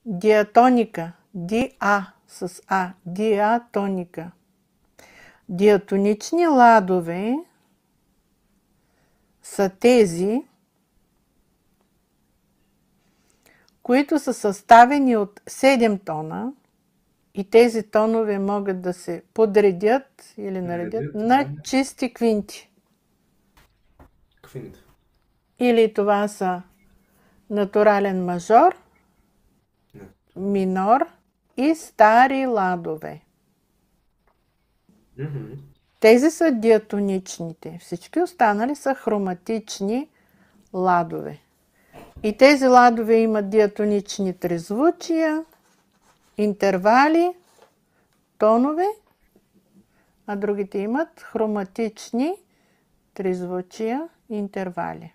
Диатоника. Диа с А. Диатоника. Диатонични ладове са тези, които са съставени от 7 тона и тези тонове могат да се подредят или наредят на чисти квинти. Квинт. Или това са натурален мажор, минор и стари ладове. Тези са диатоничните. Всички останали са хроматични ладове. И тези ладове имат диатонични трезвучия, интервали, тонове, а другите имат хроматични трезвучия, интервали.